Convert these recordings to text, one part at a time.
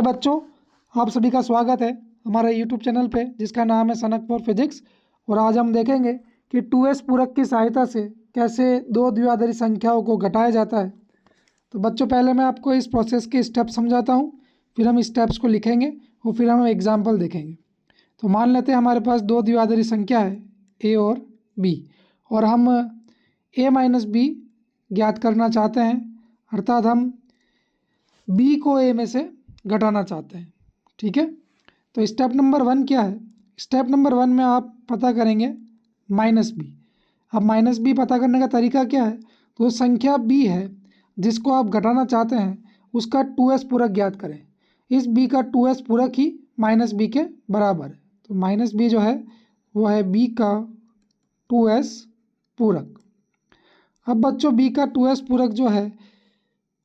बच्चों, आप सभी का स्वागत है हमारे YouTube चैनल पे जिसका नाम है सनक फॉर फिजिक्स। और आज हम देखेंगे कि 2s पूरक की सहायता से कैसे दो द्विआधारी संख्याओं को घटाया जाता है। तो बच्चों, पहले मैं आपको इस प्रोसेस के स्टेप समझाता हूँ, फिर हम स्टेप्स को लिखेंगे और फिर हम एग्जाम्पल देखेंगे। तो मान लेते हैं हमारे पास दो द्विआधारी संख्या है a और b, और हम a माइनस बी ज्ञात करना चाहते हैं, अर्थात हम b को a में से घटाना चाहते हैं। ठीक है, तो स्टेप नंबर 1 क्या है? स्टेप नंबर 1 में आप पता करेंगे माइनस बी। अब माइनस बी पता करने का तरीका क्या है? तो संख्या b है जिसको आप घटाना चाहते हैं उसका 2s पूरक ज्ञात करें। इस b का 2s पूरक ही माइनस बी के बराबर है। तो माइनस बी जो है वो है b का 2s पूरक। अब बच्चों, b का 2s पूरक जो है,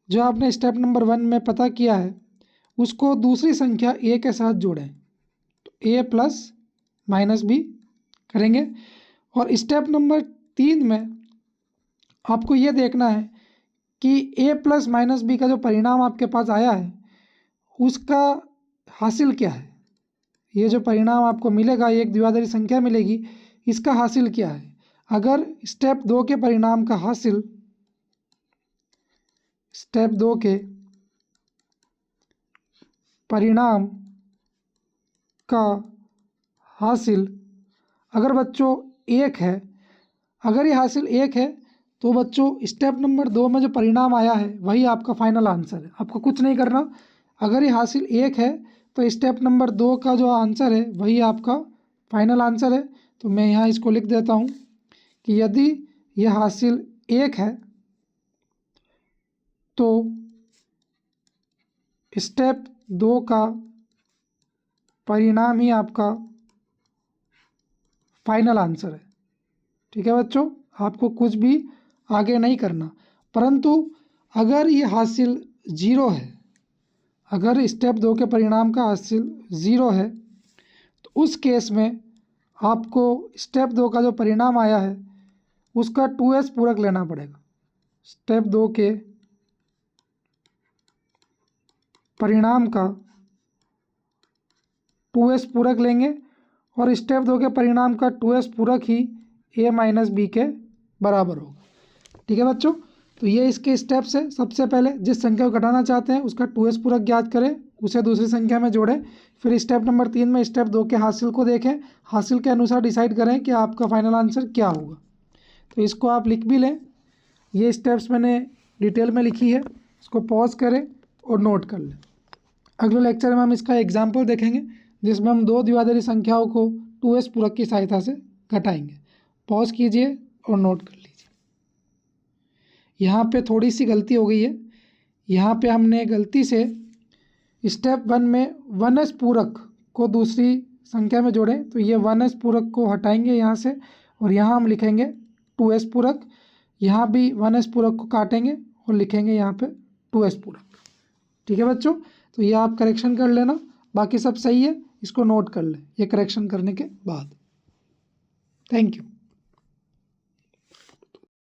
जो आपने स्टेप नंबर 1 में पता किया है, उसको दूसरी संख्या a के साथ जोड़ें। तो a प्लस माइनस बी करेंगे। और स्टेप नंबर 3 में आपको ये देखना है कि a प्लस माइनस बी का जो परिणाम आपके पास आया है उसका हासिल क्या है। ये जो परिणाम आपको मिलेगा, एक द्विआधारी संख्या मिलेगी, इसका हासिल क्या है। अगर स्टेप 2 के परिणाम का हासिल, स्टेप 2 के परिणाम का हासिल अगर बच्चों 1 है, अगर ये हासिल 1 है तो बच्चों स्टेप नंबर 2 में जो परिणाम आया है वही आपका फाइनल आंसर है। आपको कुछ नहीं करना। अगर ये हासिल 1 है तो स्टेप नंबर 2 का जो आंसर है वही आपका फाइनल आंसर है। तो मैं यहाँ इसको लिख देता हूँ कि यदि यह हासिल 1 है तो स्टेप 2 का परिणाम ही आपका फाइनल आंसर है। ठीक है बच्चों, आपको कुछ भी आगे नहीं करना। परंतु अगर ये हासिल 0 है, अगर स्टेप 2 के परिणाम का हासिल 0 है, तो उस केस में आपको स्टेप 2 का जो परिणाम आया है उसका 2s पूरक लेना पड़ेगा। स्टेप 2 के परिणाम का 2s पूरक लेंगे और स्टेप 2 के परिणाम का 2s पूरक ही a माइनस बी के बराबर होगा। ठीक है बच्चों, तो ये इसके स्टेप्स है। सबसे पहले जिस संख्या को घटाना चाहते हैं उसका 2s पूरक ज्ञात करें, उसे दूसरी संख्या में जोड़ें। फिर स्टेप नंबर 3 में स्टेप 2 के हासिल को देखें, हासिल के अनुसार डिसाइड करें कि आपका फाइनल आंसर क्या होगा। तो इसको आप लिख भी लें, ये स्टेप्स मैंने डिटेल में लिखी है, इसको पॉज करें और नोट कर लें। अगले लेक्चर में हम इसका एग्जाम्पल देखेंगे जिसमें हम दो द्विआधारी संख्याओं को 2s पूरक की सहायता से घटाएंगे। पॉज कीजिए और नोट कर लीजिए। यहाँ पे थोड़ी सी गलती हो गई है। यहाँ पे हमने गलती से स्टेप 1 में 1s पूरक को दूसरी संख्या में जोड़ें, तो ये 1s पूरक को हटाएंगे यहाँ से और यहाँ हम लिखेंगे 2s पूरक। यहाँ भी 1s पूरक को काटेंगे और लिखेंगे यहाँ पे 2s पूरक। ठीक है बच्चों, तो ये आप करेक्शन कर लेना, बाकी सब सही है। इसको नोट कर लें ये करेक्शन करने के बाद। Thank you.